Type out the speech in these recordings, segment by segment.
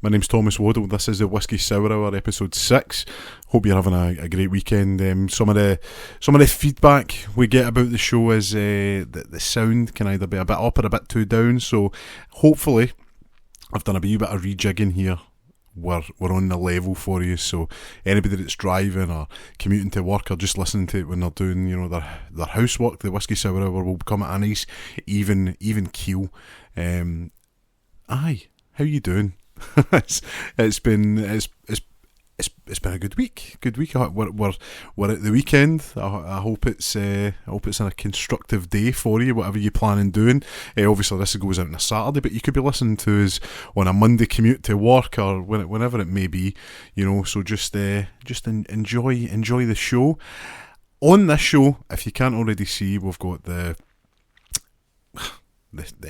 My name's Thomas Waddle. This is the Whisky Sour Hour, episode 6. Hope you're having a great weekend. Some of the feedback we get about the show is that the sound can either be a bit up or a bit too down. So hopefully I've done a wee bit of rejigging here. We're on the level for you. So anybody that's driving or commuting to work or just listening to it when they're doing their housework, the Whisky Sour Hour will come at a nice even keel. How you doing? it's been a good week. We're at the weekend. I hope it's a constructive day for you, whatever you plan on doing. Obviously this goes out on a Saturday, but you could be listening to us on a Monday commute to work or whenever it may be. So just enjoy the show. On this show, if you can't already see, we've got the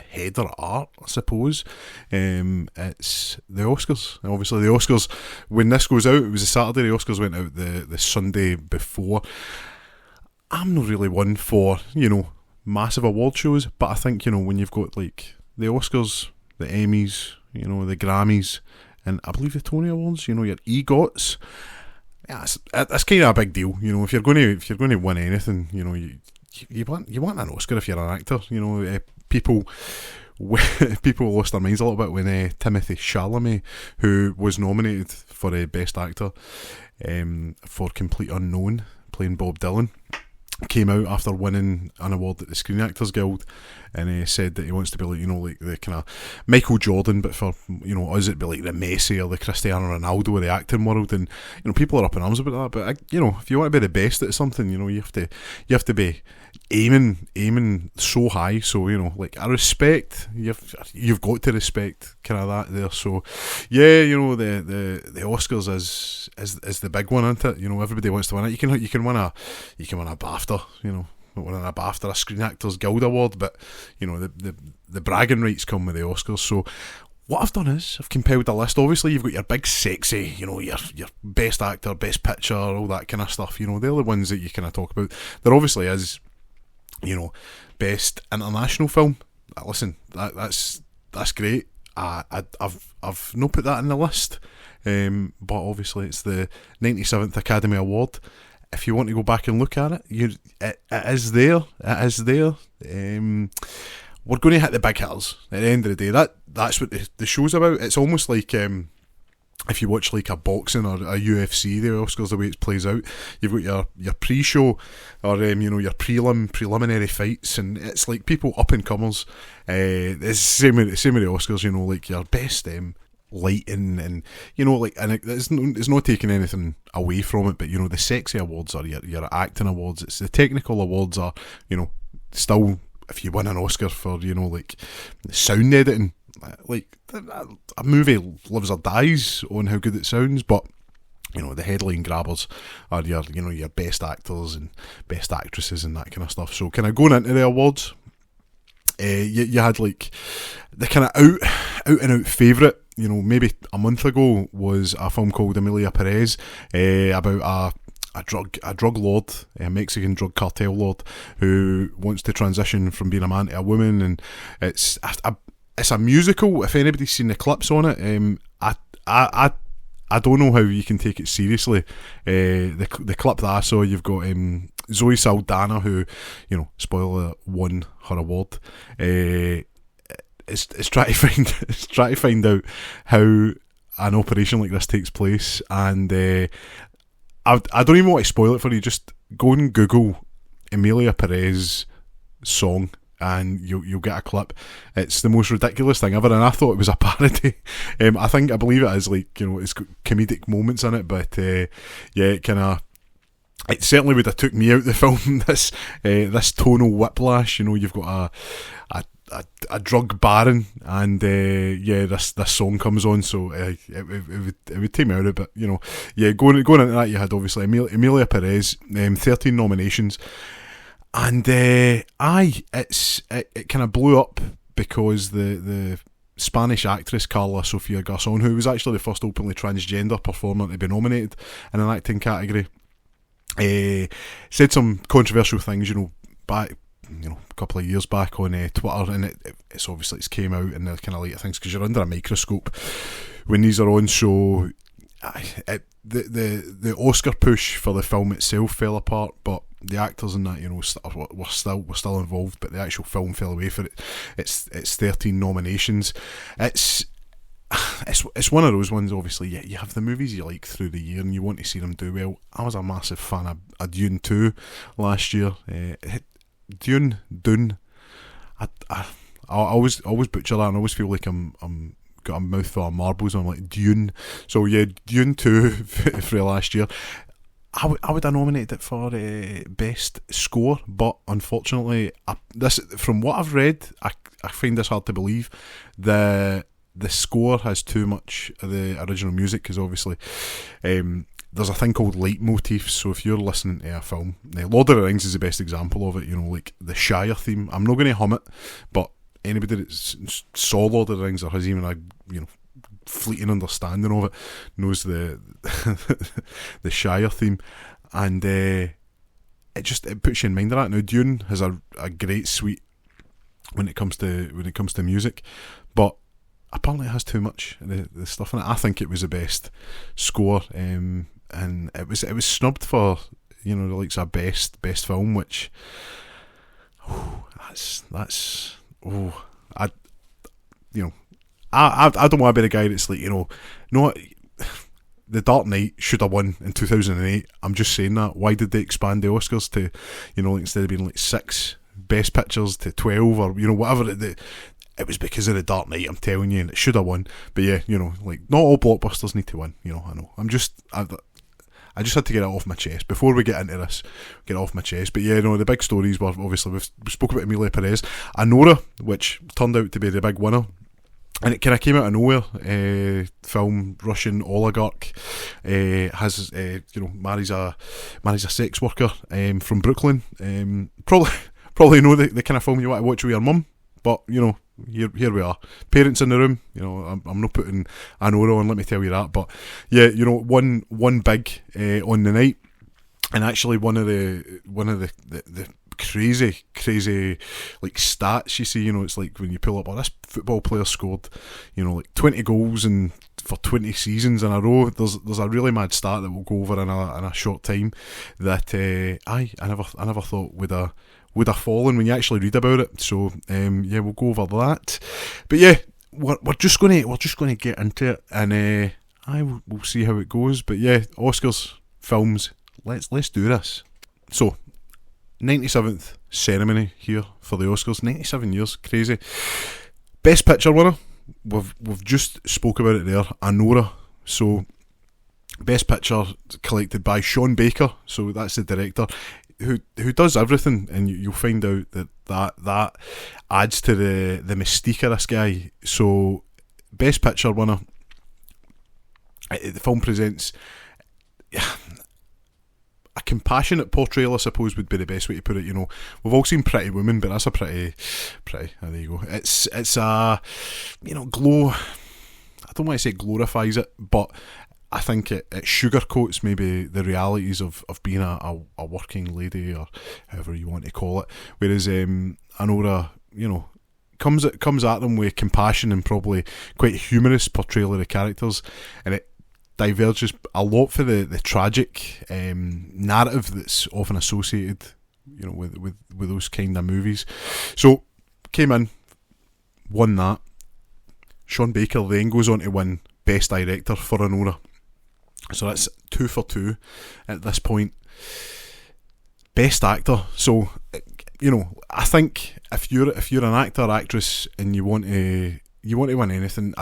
header art, I suppose. It's the Oscars. Obviously the Oscars, when this goes out, it was a Saturday. The Oscars went out the Sunday before. I'm not really one for massive award shows, but I think when you've got like the Oscars, the Emmys, the Grammys, and I believe the Tony Awards, your EGOTs, that's kind of a big deal. If you're going to win anything, you want an Oscar if you're an actor. People lost their minds a little bit when Timothée Chalamet, who was nominated for a Best Actor for Complete Unknown, playing Bob Dylan, came out after winning an award at the Screen Actors Guild, and said that he wants to be like the kind of Michael Jordan, but for us it'd be like the Messi or the Cristiano Ronaldo of the acting world, and people are up in arms about that. But if you want to be the best at something, you have to be aiming so high. So I respect you've got to respect kind of that there. So yeah, the Oscars is the big one, isn't it? Everybody wants to win it. You can win a BAFTA, not winning a BAFTA, a Screen Actors Guild Award, but the bragging rights come with the Oscars. So what I've done is I've compiled a list. Obviously you've got your big sexy, your best actor, best picture, all that kind of stuff. They're the ones that you kind of talk about. There obviously is best international film. Listen, that's great. I've not put that in the list, but obviously it's the 97th Academy Award. If you want to go back and look at it, it is there. It is there. We're going to hit the big hitters at the end of the day. That's what the show's about. It's almost like if you watch like a boxing or a UFC, the Oscars, the way it plays out, you've got your pre-show or your preliminary fights, and it's like people up and comers. It's the same with the Oscars. Like your best lighting, and it's not taking anything away from it, but the sexy awards are your acting awards. It's the technical awards are still, if you win an Oscar for like sound editing, like a movie lives or dies on how good it sounds, but the headline grabbers are your best actors and best actresses and that kind of stuff. So kind of going into the awards, you had like the kind of out and out favourite, maybe a month ago, was a film called Emilia Perez, about a drug lord, a Mexican drug cartel lord, who wants to transition from being a man to a woman, and it's a musical. If anybody's seen the clips on it, I don't know how you can take it seriously. The clip that I saw, you've got Zoe Saldana, who spoiler, won her award. It's trying to find out how an operation like this takes place, and I don't even want to spoil it for you. Just go and Google Emilia Perez song, and you'll get a clip. It's the most ridiculous thing ever, and I thought it was a parody. I believe it is, like, it's got comedic moments in it, but it certainly would have took me out of the film. This tonal whiplash. You've got a drug baron, and this song comes on, so it would take me out of it. But going into that, you had obviously Emilia Perez, 13 nominations. And it kind of blew up because the Spanish actress Carla Sofia Garcon, who was actually the first openly transgender performer to be nominated in an acting category, said some controversial things, back a couple of years back on Twitter, and it's obviously came out in the kind of light of things because you're under a microscope when these are on show, the Oscar push for the film itself fell apart, but the actors in that, were still involved, but the actual film fell away for it. It's 13 nominations. It's one of those ones. Obviously, you have the movies you like through the year, and you want to see them do well. I was a massive fan of Dune 2 last year. Dune. I always butcher that, and I always feel like I'm got a mouthful of marbles, and I'm like, Dune. So yeah, Dune 2 for last year. I would have nominated it for best score, but unfortunately, from what I've read, I find this hard to believe. The score has too much of the original music, because obviously there's a thing called leitmotifs. So if you're listening to a film, Lord of the Rings is the best example of it, like the Shire theme. I'm not going to hum it, but anybody that saw Lord of the Rings or has even a fleeting understanding of it knows the the Shire theme, and it puts you in mind of that. Now Dune has a great suite when it comes to music, but apparently it has too much of the stuff in it. I think it was the best score, and it was snubbed for the likes of best film, which I don't want to be the guy that's like, no, The Dark Knight should have won in 2008. I'm just saying that. Why did they expand the Oscars to, instead of being like 6 best pictures to 12 or whatever it was because of The Dark Knight, I'm telling you, and it should have won. But yeah, not all blockbusters need to win. I know. I just had to get it off my chest before we get into this. Get it off my chest. But yeah, the big stories were obviously we spoke about Emilia Perez, Anora, which turned out to be the big winner. And it kind of came out of nowhere. Film, Russian oligarch, has marries a sex worker from Brooklyn. Probably know the kind of film you want to watch with your mum. But here we are, parents in the room. I'm not putting Anora on, let me tell you that. But yeah, one big on the night, and actually one of the crazy like stats you see. It's like when you pull up, this football player scored like 20 goals and for 20 seasons in a row. There's a really mad stat that we'll go over in a short time that I never thought would have fallen when you actually read about it. So yeah, we'll go over that. But yeah, we're just gonna get into it, and we'll see how it goes. But yeah, Oscars, films, let's do this. So 97th ceremony here for the Oscars. 97 years, crazy. Best Picture winner, we've just spoke about it there, Anora. So Best Picture collected by Sean Baker, so that's the director who does everything, and you'll find out that adds to the mystique of this guy. So Best Picture winner, the film presents a compassionate portrayal, I suppose, would be the best way to put it. We've all seen Pretty Woman, but that's a pretty. There you go. It's a glow. I don't want to say it glorifies it, but I think it sugarcoats maybe the realities of being a working lady, or however you want to call it. Whereas Anora, comes at them with compassion and probably quite a humorous portrayal of the characters, and it diverges a lot for the tragic narrative that's often associated, with those kind of movies. So came in, won that. Sean Baker then goes on to win Best Director for Anora. So that's 2 for 2 at this point. Best Actor. So I think if you're an actor or actress and you want to win anything,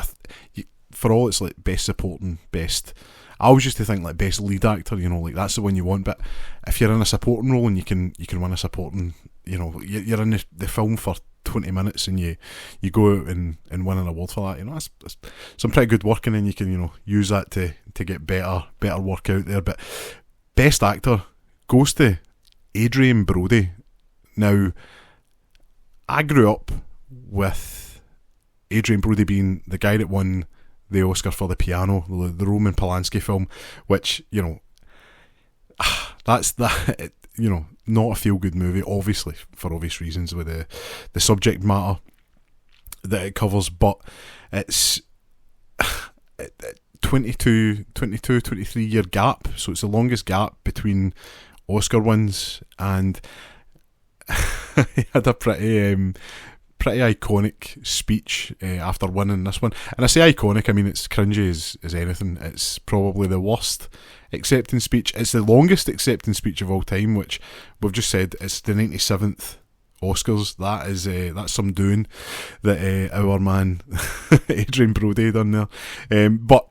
for all it's like best supporting, best. I always used to think like best lead actor, like that's the one you want. But if you're in a supporting role and you can win a supporting, you're in the film for 20 minutes and you go out and win an award for that. That's some pretty good work, and then you can use that to get better work out there. But best actor goes to Adrien Brody. Now, I grew up with Adrien Brody being the guy that won the Oscar for The Piano, the Roman Polanski film, which that's that. Not a feel-good movie, obviously, for obvious reasons with the subject matter that it covers, but it's 23 year gap, so it's the longest gap between Oscar wins, and he had a pretty iconic speech after winning this one. And I say iconic, I mean it's cringy as anything. It's probably the worst acceptance speech. It's the longest acceptance speech of all time, which we've just said it's the 97th Oscars. That is that's some doing that our man Adrian Brody done there. But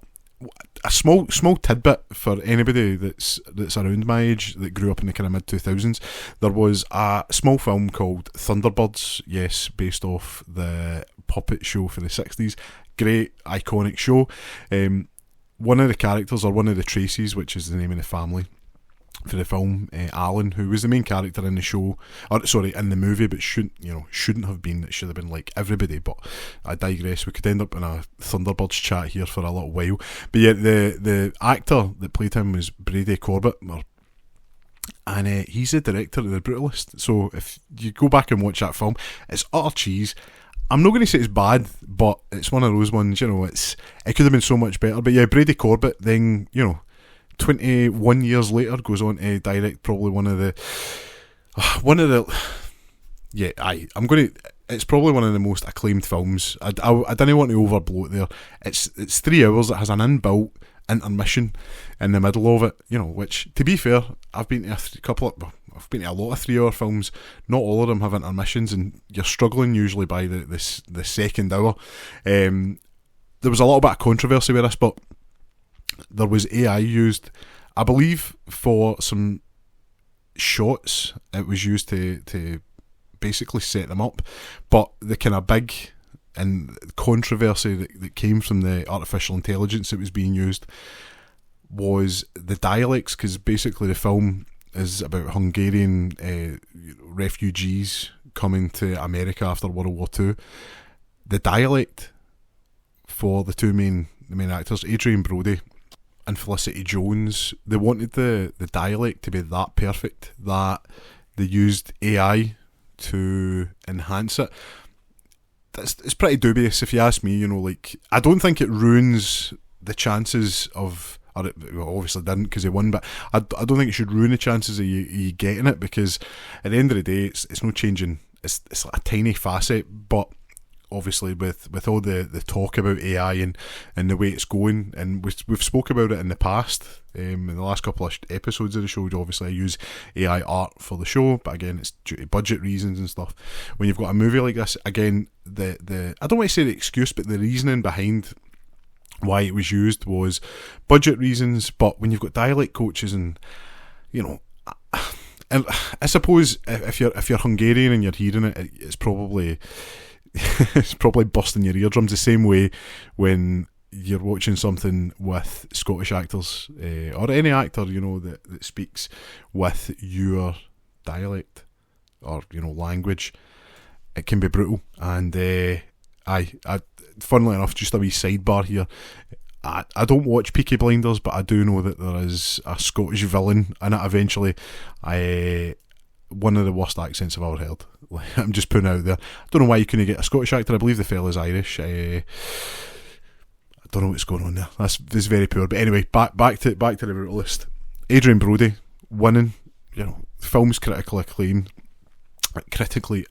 a small tidbit for anybody that's around my age that grew up in the kind of mid 2000s. There was a small film called Thunderbirds, yes, based off the puppet show for the 60s. Great iconic show. One of the characters, or one of the Tracys, which is the name of the family for the film, Alan, who was the main character in the show, or sorry, in the movie, but shouldn't have been. It should have been like everybody. But I digress. We could end up in a Thunderbirds chat here for a little while. But yeah, the actor that played him was Brady Corbett, and he's the director of The Brutalist. So if you go back and watch that film, it's utter cheese. I'm not going to say it's bad, but it's one of those ones. It could have been so much better. But yeah, Brady Corbett then 21 years later goes on to direct probably it's probably one of the most acclaimed films. I didn't want to overblow it there. It's 3 hours. It has an inbuilt intermission in the middle of it, which, to be fair, I've been to I've been to a lot of 3 hour films. Not all of them have intermissions, and you're struggling usually by the second hour. There was a little bit of controversy with this, but there was AI used, I believe, for some shots. It was used to basically set them up, but the kind of big and controversy that came from the artificial intelligence that was being used was the dialects, because basically the film is about Hungarian refugees coming to America after World War II. The dialect for the main actors, Adrian Brody and Felicity Jones, they wanted the dialect to be that perfect that they used AI to enhance it. It's pretty dubious if you ask me. I don't think it ruins the chances of, or it obviously didn't because he won, but I don't think it should ruin the chances of you getting it, because at the end of the day it's no changing. It's like a tiny facet, but obviously with all the talk about AI and the way it's going, and we've spoke about it in the past, in the last couple of episodes of the show. Obviously I use AI art for the show, but again it's due to budget reasons and stuff. When you've got a movie like this, again, the I don't want to say the excuse, but the reasoning behind why it was used was budget reasons. But when you've got dialect coaches and and I suppose if you're Hungarian and you're hearing it, it's probably it's probably busting your eardrums the same way when you're watching something with Scottish actors, or any actor that speaks with your dialect or language. It can be brutal. And I funnily enough, just a wee sidebar here, I don't watch Peaky Blinders, but I do know that there is a Scottish villain in it eventually. One of the worst accents I've ever heard. I'm just putting it out there. I don't know why you couldn't get a Scottish actor. I believe the fella's Irish. I don't know what's going on there. That's very poor. But anyway, back to The Brutalist. Adrian Brody winning. Film's critically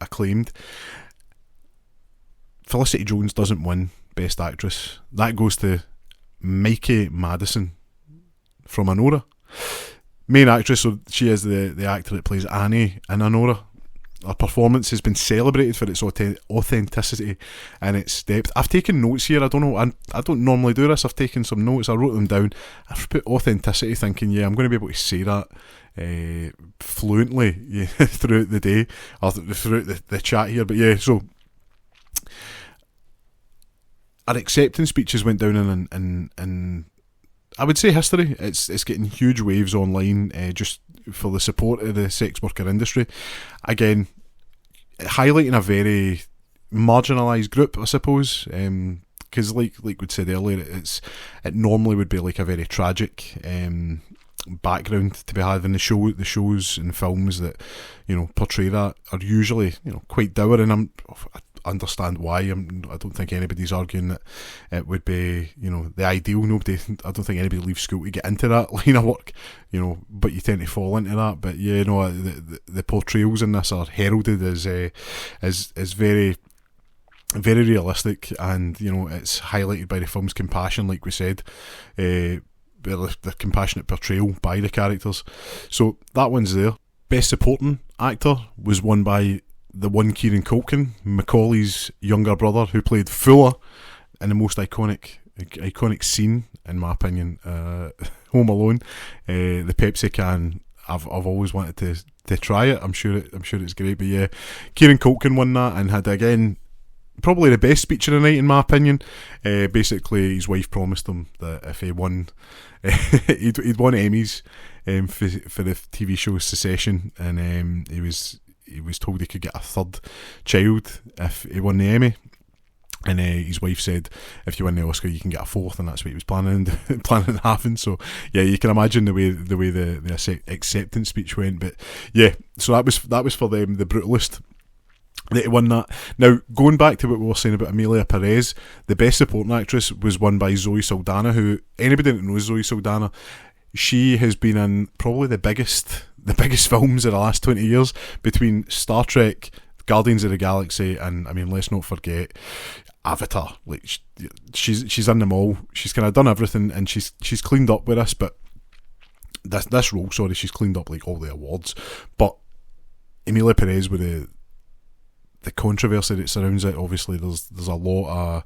acclaimed. Felicity Jones doesn't win Best Actress. That goes to Mikey Madison from Anora. Main actress, so she is the actor that plays Annie in Anora. Her performance has been celebrated for its authenticity and its depth. I've taken notes here. I don't know. I don't normally do this. I've taken some notes. I wrote them down. I've put authenticity, thinking, I'm going to be able to say that fluently throughout the day or throughout the chat here. But yeah, so our acceptance speeches went down in I would say history. It's getting huge waves online just for the support of the sex worker industry. Again, highlighting a very marginalised group, I suppose, because like we said earlier, it normally would be like a very tragic background to be having the shows and films that portray that are usually quite dour, and understand why. I don't think anybody's arguing that it would be, the ideal. I don't think anybody leaves school to get into that line of work, but you tend to fall into that. But yeah, the portrayals in this are heralded as very, very realistic, and it's highlighted by the film's compassion, like we said, the compassionate portrayal by the characters. So that one's there. Best supporting actor was won by the one Kieran Culkin, Macaulay's younger brother, who played Fuller in the most iconic scene, in my opinion, Home Alone. The Pepsi can. I've always wanted to try it. I'm sure it's great. But yeah, Kieran Culkin won that and had, again, probably the best speech of the night, in my opinion. Basically, his wife promised him that if he won, he'd won Emmys for the TV show Succession, and he was told he could get a third child if he won the Emmy. And his wife said, if you win the Oscar, you can get a fourth, and that's what he was planning on having. So yeah, you can imagine the way the acceptance speech went. But yeah, so that was for them, the Brutalist, that he won that. Now, going back to what we were saying about Amelia Perez, the best supporting actress was won by Zoe Saldana, who, anybody that knows Zoe Saldana, she has been in probably the biggest films of the last 20 years, between Star Trek, Guardians of the Galaxy, and, I mean, let's not forget Avatar. Like, she's in them all. She's kind of done everything, and she's cleaned up with this, but this role, sorry, she's cleaned up like all the awards. But Amelia Perez, with the controversy that surrounds it, obviously there's a lot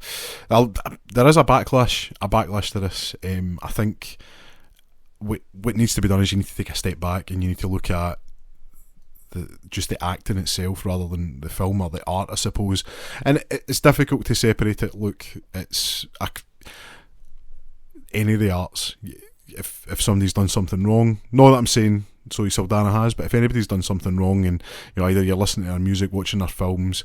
there is a backlash to this. I think what needs to be done is you need to take a step back, and you need to look at just the acting itself rather than the film or the art, I suppose. And it's difficult to separate it. Look, it's any of the arts. If somebody's done something wrong, not that I'm saying Zoe Saldana has, but if anybody's done something wrong, and either you're listening to their music, watching their films,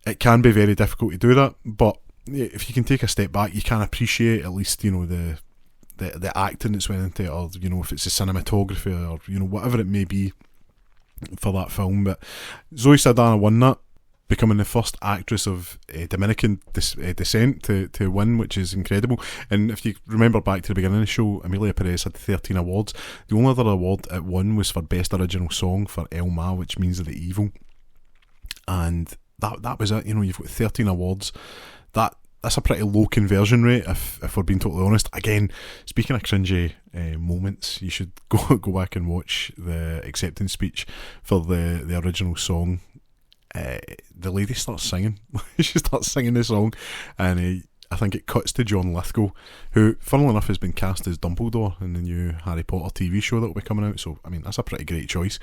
it can be very difficult to do that. But if you can take a step back, you can appreciate at least the acting that's went into it, or if it's the cinematography, or whatever it may be for that film. But Zoe Saldana won that, becoming the first actress of Dominican descent to win, which is incredible. And if you remember back to the beginning of the show, Amelia Perez had 13 awards. The only other award it won was for Best Original Song for El Ma, which means the evil. And that was it. You've got 13 awards. That's a pretty low conversion rate, if we're being totally honest. Again, speaking of cringy moments, you should go back and watch the acceptance speech for the original song. The lady starts singing. She starts singing the song, and I think it cuts to John Lithgow, who, funnily enough, has been cast as Dumbledore in the new Harry Potter TV show that will be coming out. So, I mean, that's a pretty great choice.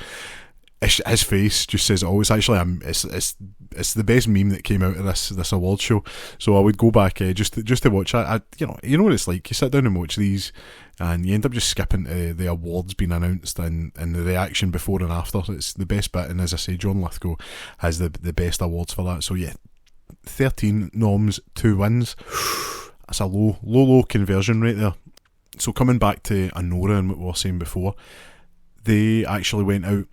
His face just says it all. It's actually it's the best meme that came out of this award show. So I would go back just to watch that. You know what it's like. You sit down and watch these, and you end up just skipping to the awards being announced and the reaction before and after. It's the best bit, and as I say, John Lithgow has the best awards for that. So yeah, 13 noms, 2 wins. That's a low conversion rate there. So coming back to Anora and what we were saying before, they actually went out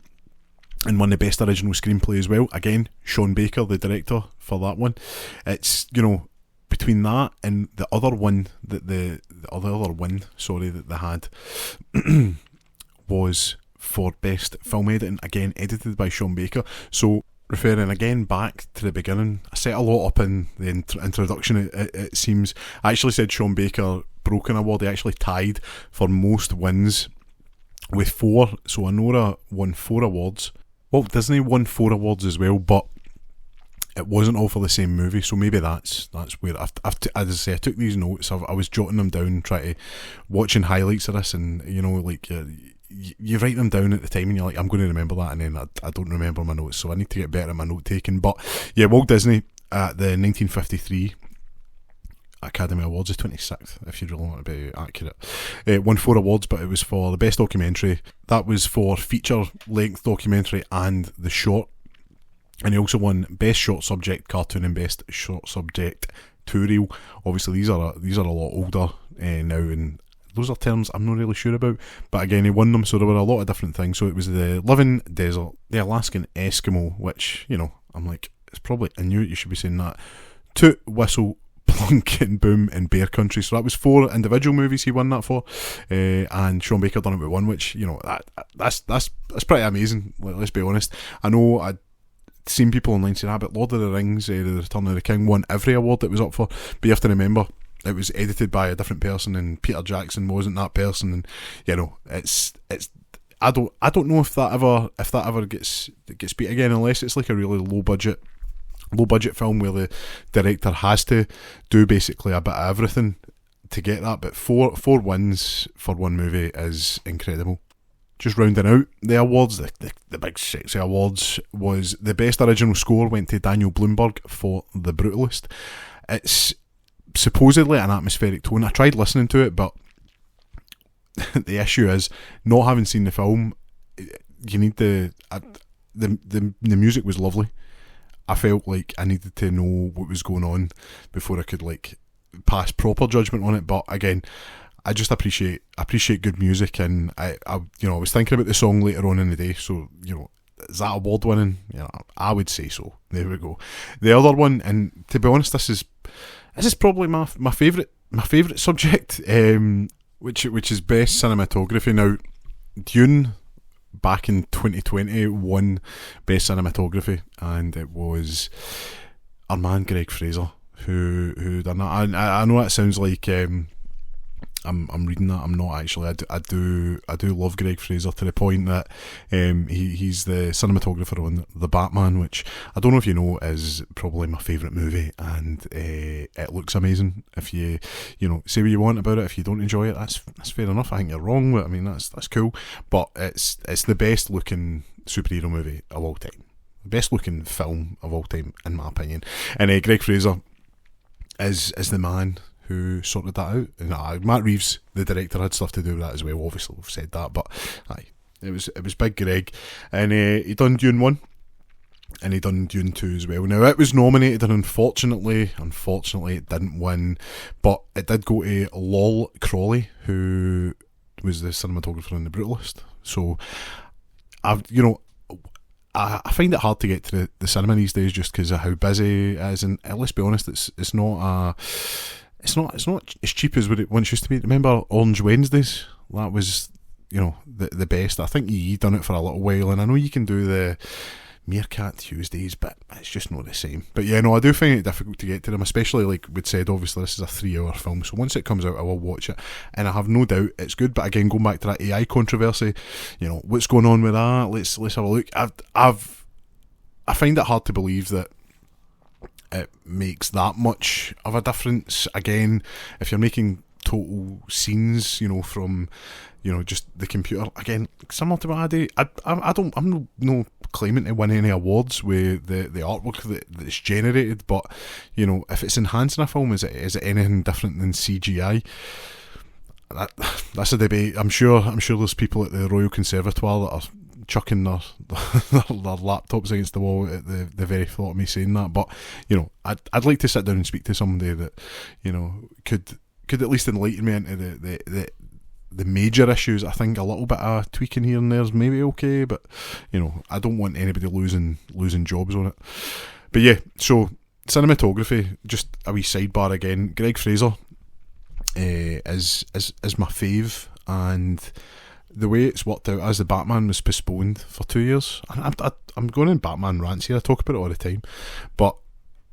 and won the Best Original Screenplay as well. Again, Sean Baker, the director for that one. It's, between that and the other one that the other win, that they had was for Best Film Editing, again edited by Sean Baker. So referring again back to the beginning, I set a lot up in the introduction. It seems I actually said Sean Baker broke an award. He actually tied for most wins with 4. So Anora won 4 awards. Walt Disney won 4 awards as well, but it wasn't all for the same movie, so maybe that's where as I say, I took these notes. I was jotting them down, trying to watching highlights of this, and you write them down at the time, and you're like, I'm going to remember that, and then I don't remember my notes, so I need to get better at my note taking. But yeah, Walt Disney at the 1953 Academy Awards, is 26th, if you really want to be accurate. Won 4 awards, but it was for the best documentary. That was for feature length documentary and the short. And he also won best short subject cartoon and best short subject two-reel. Obviously, these are a lot older now, and those are terms I'm not really sure about. But again, he won them, so there were a lot of different things. So it was the Living Desert, the Alaskan Eskimo, which I'm like, It's probably, I knew you should be saying that. Toot, Whistle, Plunk and Boom in Bear Country. So that was 4 individual movies he won that for, and Sean Baker done it with 1, which, you know, that's pretty amazing. Let's be honest. I know I'd seen people online saying, but Lord of the Rings, The Return of the King won every award it was up for. But you have to remember, it was edited by a different person, and Peter Jackson wasn't that person, and you know, it's. I don't know if that ever gets beat again, unless it's like a really low budget film where the director has to do basically a bit of everything to get that. But four wins for one movie is incredible. Just rounding out the awards, the big sexy awards, was the best original score went to Daniel Bloomberg for The Brutalist. It's supposedly an atmospheric tone. I tried listening to it, but the issue is, not having seen the film, you need the music was lovely. I felt like I needed to know what was going on before I could like pass proper judgment on it. But again, I just appreciate good music, and I was thinking about the song later on in the day. So, you know, is that award winning? You know, I would say so. There we go. The other one, and to be honest, this is probably my favourite subject. Which is best cinematography. Now, Dune back in 2020 won best cinematography, and it was our man Greg Fraser who done that. I know that sounds like I'm reading that. I'm not actually. I do love Greg Fraser to the point that he's the cinematographer on The Batman, which I don't know if you know is probably my favourite movie, and it looks amazing. If you say what you want about it, if you don't enjoy it, that's fair enough. I think you're wrong, but I mean that's cool. But it's the best looking superhero movie of all time, best looking film of all time in my opinion. And Greg Fraser is the man who sorted that out. And Matt Reeves, the director, had stuff to do with that as well. Obviously, we've said that, but it was big Greg, and he done Dune 1, and he done Dune 2 as well. Now it was nominated, and unfortunately, it didn't win, but it did go to Lol Crawley, who was the cinematographer in The Brutalist. So I find it hard to get to the cinema these days just because of how busy it is, and let's be honest, it's not as cheap as what it once used to be. Remember Orange Wednesdays? That was, the best. I think he done it for a little while, and I know you can do the Meerkat Tuesdays, but it's just not the same. But yeah, no, I do find it difficult to get to them, especially like we'd said, obviously this is a 3-hour film, so once it comes out I will watch it, and I have no doubt it's good. But again, going back to that AI controversy, what's going on with that, let's have a look. I find it hard to believe that it makes that much of a difference. Again, if you're making total scenes, from just the computer, again, similar to what I do, I'm no claiming to win any awards with the artwork that's generated, but if it's enhancing a film, is it anything different than CGI? That's a debate. I'm sure there's people at the Royal Conservatoire that are chucking their laptops against the wall at the very thought of me saying that. But I'd like to sit down and speak to somebody that could at least enlighten me into the major issues. I think a little bit of tweaking here and there is maybe okay, but I don't want anybody losing jobs on it. But yeah, so cinematography, just a wee sidebar again. Greg Fraser is my fave, and the way it's worked out, as the Batman was postponed for 2 years, I'm going in Batman rants here, I talk about it all the time, but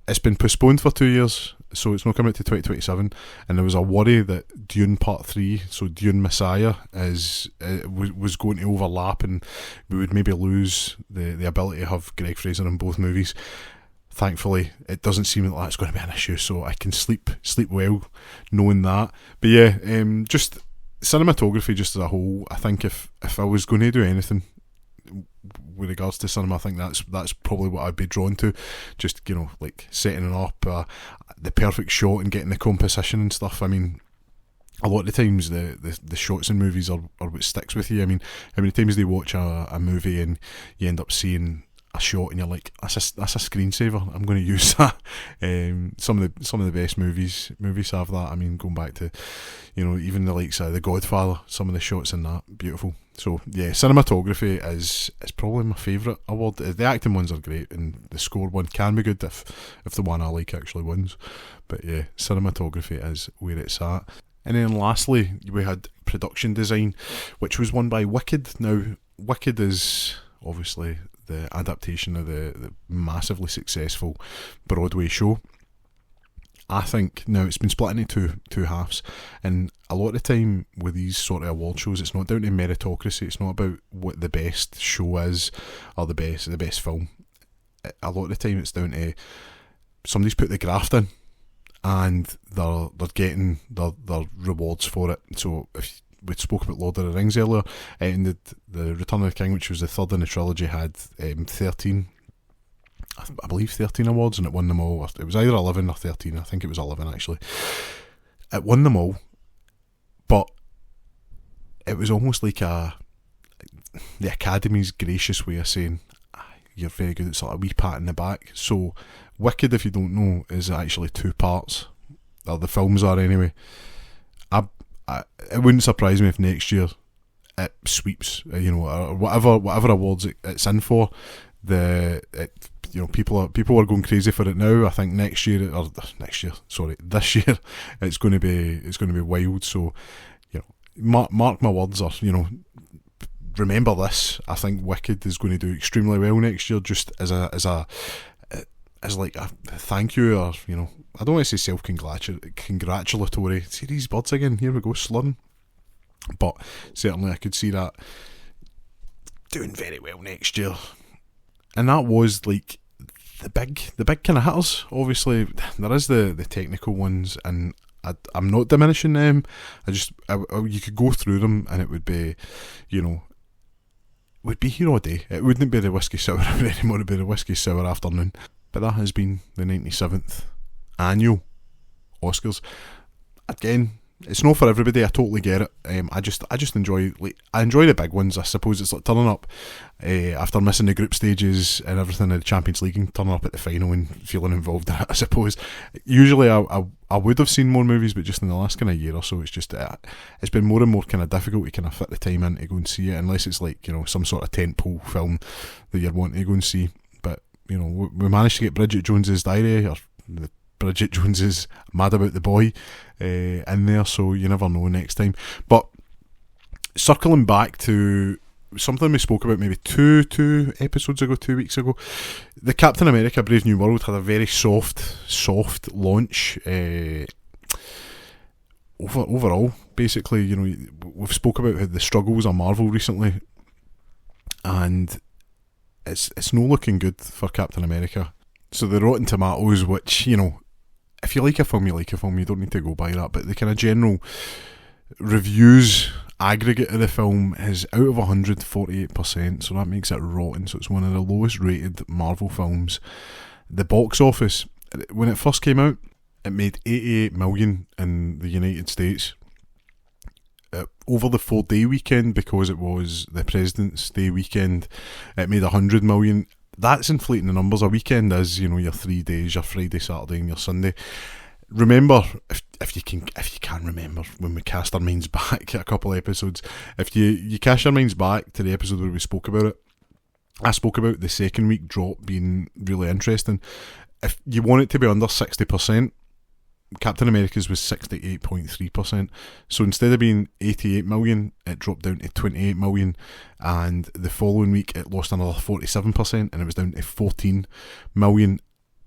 it's been postponed for 2 years, so it's not coming out to 2027, and there was a worry that Dune Part 3, so Dune Messiah, was going to overlap, and we would maybe lose the ability to have Greg Fraser in both movies. Thankfully, it doesn't seem like that's going to be an issue, so I can sleep well knowing that. But yeah, just cinematography just as a whole, I think if I was going to do anything with regards to cinema, I think that's probably what I'd be drawn to. Just like setting it up, the perfect shot and getting the composition and stuff. I mean, a lot of the times the shots in movies are what sticks with you. I mean, how many times do you watch a movie and you end up seeing a shot and you're like, that's a screensaver, I'm going to use that. Some of the best movies have that. I mean, going back to, even the likes of The Godfather, some of the shots in that, beautiful. So yeah, cinematography is probably my favourite award. The acting ones are great, and the score one can be good if the one I like actually wins. But yeah, cinematography is where it's at. And then lastly, we had production design, which was won by Wicked. Now, Wicked is obviously the adaptation of the massively successful Broadway show. I think now it's been split into two halves, and a lot of the time with these sort of award shows, it's not down to meritocracy. It's not about what the best show is or the best film. A lot of the time it's down to somebody's put the graft in, and they're getting their rewards for it. So if we spoke about Lord of the Rings earlier, and the Return of the King, which was the third in the trilogy, had 13, I believe 13 awards, and it won them all. It was either 11 or 13. I think it was 11 actually. It won them all, but it was almost like the Academy's gracious way of saying, you're very good. It's sort of a wee pat in the back. So Wicked, if you don't know, is actually 2 parts, or the films are anyway. It wouldn't surprise me if next year it sweeps, or whatever awards it's in for. People are going crazy for it now. I think this year it's going to be wild. So mark my words, or remember this. I think Wicked is going to do extremely well next year, just as like a thank you, or I don't want to say self-congratulatory. See these words again, here we go, slurring. But certainly I could see that doing very well next year. And that was like the big kind of hitters. Obviously there is the technical ones, and I'm not diminishing them. You could go through them and it would be, would be here all day. It wouldn't be the Whisky Sour Hour anymore, it'd be the Whisky Sour Afternoon. But that has been the 97th annual Oscars. Again, it's not for everybody. I totally get it. I just enjoy the big ones. I suppose it's like turning up after missing the group stages and everything in the Champions League, and turning up at the final and feeling involved in it. I suppose usually I would have seen more movies, but just in the last kind of year or so, it's just it's been more and more kind of difficult to kind of fit the time in to go and see it, unless it's like some sort of tentpole film that you're wanting to go and see. But we managed to get Bridget Jones's Diary, or Bridget Jones's Mad About the Boy in there, so you never know next time. But circling back to something we spoke about maybe two weeks ago, the Captain America Brave New World had a very soft launch. Overall, basically, we've spoke about the struggles of Marvel recently, and it's not looking good for Captain America. So the Rotten Tomatoes, which, if you like a film, you like a film, you don't need to go by that, but the kind of general reviews aggregate of the film is out of 100, 48%, so that makes it rotten. So it's one of the lowest rated Marvel films. The box office, when it first came out, it made 88 million in the United States. Over the 4-day weekend, because it was the President's Day weekend, it made 100 million. That's inflating the numbers. A weekend is, your 3 days, your Friday, Saturday and your Sunday. Remember, if you can remember, when we cast our minds back a couple of episodes, if you cast your minds back to the episode where we spoke about it, I spoke about the second week drop being really interesting. If you want it to be under 60%, Captain America's was 68.3%. So instead of being 88 million, it dropped down to 28 million, and the following week it lost another 47%, and it was down to 14 million.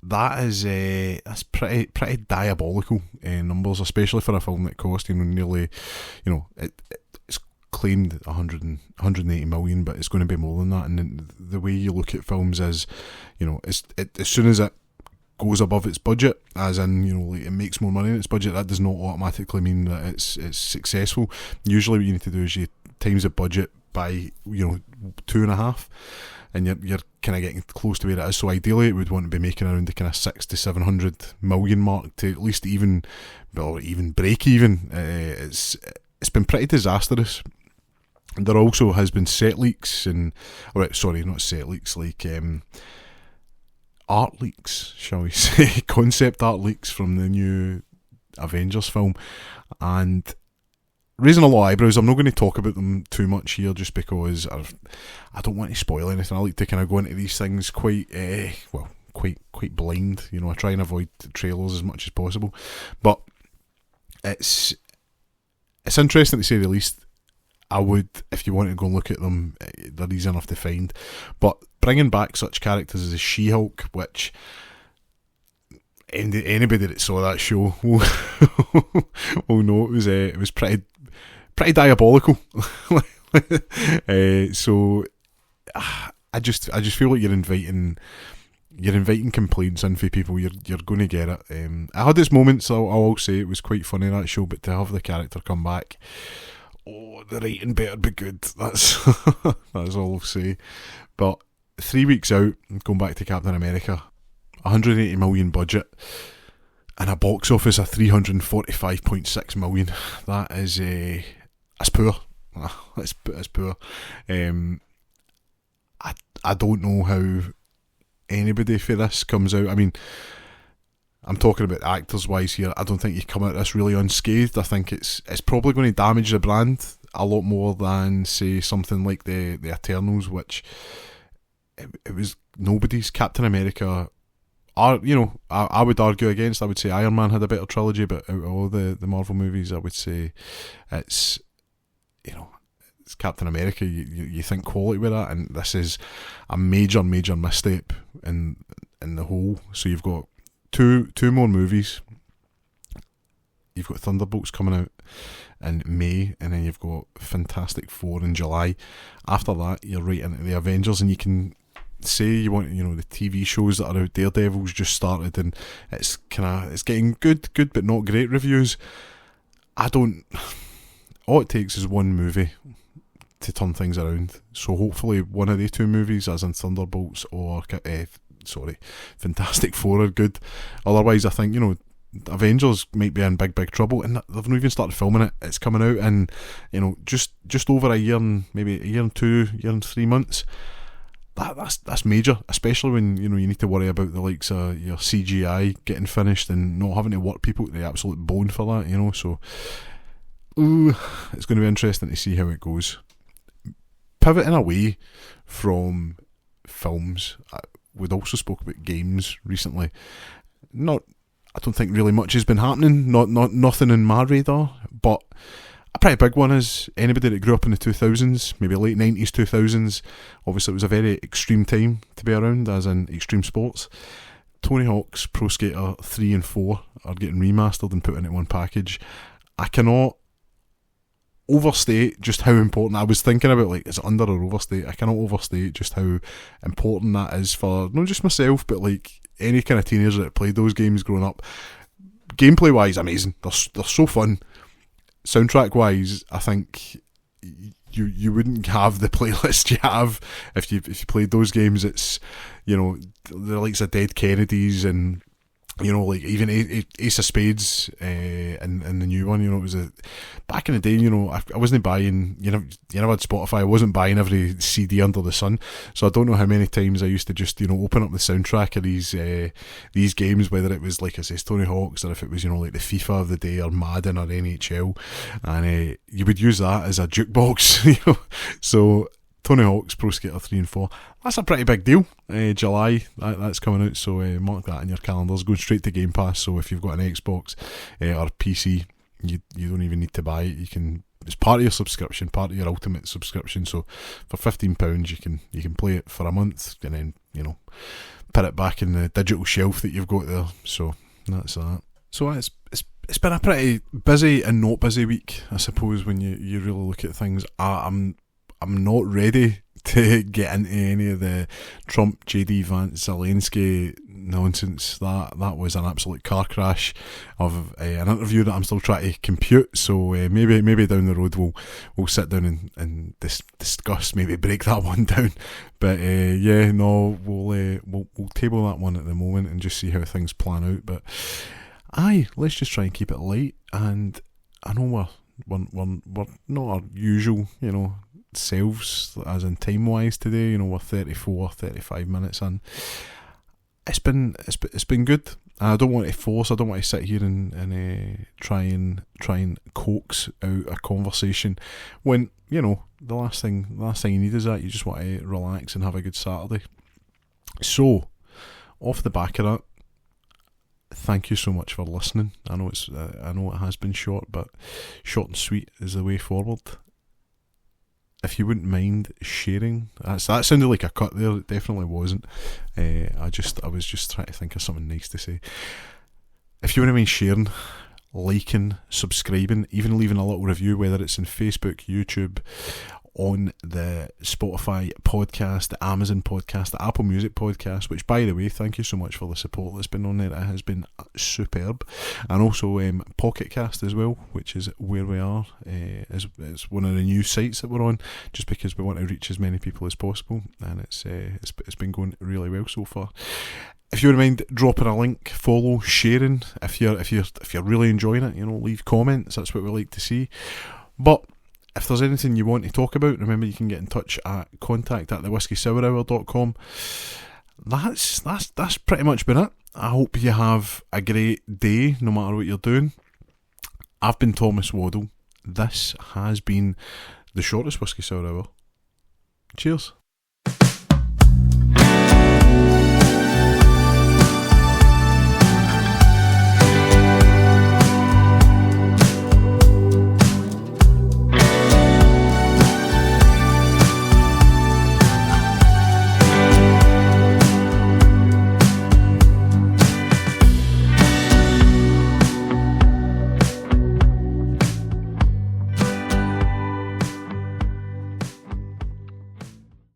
That's pretty diabolical numbers, especially for a film that cost nearly, it's claimed 180 million, but it's going to be more than that. And the way you look at films is, as soon as it goes above its budget, as in, like it makes more money in its budget, that does not automatically mean that it's successful. Usually what you need to do is you times the budget by 2.5, and you're kind of getting close to where it is. So ideally it would want to be making around the kind of 600 to 700 million mark to at least even break even. It's been pretty disastrous There also has been set leaks and, sorry, not set leaks, like art leaks, shall we say, concept art leaks from the new Avengers film. And raising a lot of eyebrows. I'm not going to talk about them too much here, just because I don't want to spoil anything. I like to kind of go into these things quite blind. You know, I try and avoid trailers as much as possible. But it's interesting to say the least. I would, if you want to go and look at them, they're easy enough to find. But bringing back such characters as She-Hulk, which anybody that saw that show will know it was pretty diabolical. So I just feel like you're inviting complaints in for people. You're going to get it. I had its moments. I will say it was quite funny, that show, but to have the character come back, the writing better be good. That's that's all I'll say. But 3 weeks out, going back to Captain America, 180 million budget and a box office of 345.6 million. That is that's poor. That's poor. I don't know how anybody for this comes out. I mean, I'm talking about actors wise here. I don't think you come out this really unscathed. I think it's probably going to damage the brand a lot more than, say, something like the Eternals, which it was nobody's. Captain America, I would argue against. I would say Iron Man had a better trilogy, but out of all the Marvel movies, I would say it's Captain America. You think quality with that, and this is a major misstep in the whole. So you've got two more movies. You've got Thunderbolts coming out in May, and then you've got Fantastic Four in July. After that, you're right into the Avengers, and you can say you want, the TV shows that are out. Daredevil's just started, and it's getting good but not great reviews. All it takes is one movie to turn things around. So hopefully one of the two movies, as in Thunderbolts or Fantastic Four, are good. Otherwise, I think Avengers might be in big trouble, and they've not even started filming it. It's coming out in just over a year, and maybe a year and 3 months. That's major, especially when you need to worry about the likes of your CGI getting finished and not having to work people to the absolute bone for that. So it's going to be interesting to see how it goes. Pivoting away from films, we'd also spoke about games recently. I don't think really much has been happening. Nothing in my radar, but a pretty big one is anybody that grew up in the 2000s, maybe late 90s, 2000s. Obviously, it was a very extreme time to be around, as in extreme sports. Tony Hawk's Pro Skater 3 and 4 are getting remastered and put into one package. I cannot overstate just how important. I was thinking about, is it under or overstate? I cannot overstate just how important that is for not just myself, but any kind of teenager that played those games growing up. Gameplay wise, amazing. They're so fun. Soundtrack wise, I think you wouldn't have the playlist you have if you played those games. It's the likes of Dead Kennedys and even Ace of Spades and the new one. It was back in the day. I wasn't buying. You never had Spotify. I wasn't buying every CD under the sun. So I don't know how many times I used to just open up the soundtrack of these games, whether it was like I say Tony Hawk's, or if it was like the FIFA of the day or Madden or NHL, and you would use that as a jukebox. So Tony Hawk's Pro Skater 3 and 4. That's a pretty big deal. July, that's coming out, so mark that in your calendars. Going straight to Game Pass, so if you've got an Xbox or PC, you don't even need to buy it. You can. It's part of your subscription, part of your Ultimate subscription. So for £15, you can play it for a month, and then put it back in the digital shelf that you've got there. So that's that. So it's been a pretty busy and not busy week, I suppose, when you really look at things. I'm not ready to get into any of the Trump, JD Vance, Zelensky nonsense. That was an absolute car crash of an interview that I'm still trying to compute. So maybe down the road we'll sit down and discuss, maybe break that one down. But we'll table that one at the moment and just see how things plan out. But let's just try and keep it light. And I know we're not our usual, selves, as in time wise today. You know, we're 35 minutes in. It's been good. I don't want to force. I don't want to sit here and try and coax out a conversation when, you know, the last thing you need is that you just want to relax and have a good Saturday. So, off the back of that, thank you so much for listening. I know it has been short, but short and sweet is the way forward. If you wouldn't mind sharing, that sounded like a cut there. It definitely wasn't. I was just trying to think of something nice to say. If you wouldn't mind sharing, liking, subscribing, even leaving a little review, whether it's in Facebook, YouTube, on the Spotify podcast, the Amazon podcast, the Apple Music podcast, which, by the way, thank you so much for the support that's been on there. It has been superb. And also Pocket Cast as well, which is where we are. It's one of the new sites that we're on, just because we want to reach as many people as possible, and it's been going really well so far. If you wouldn't mind dropping a link, follow, sharing, if you're really enjoying it, you know, leave comments. That's what we like to see. But if there's anything you want to talk about, remember you can get in touch at contact@thewhiskeysourhour.com. That's pretty much been it. I hope you have a great day, no matter what you're doing. I've been Thomas Waddle. This has been the shortest Whisky Sour Hour. Cheers.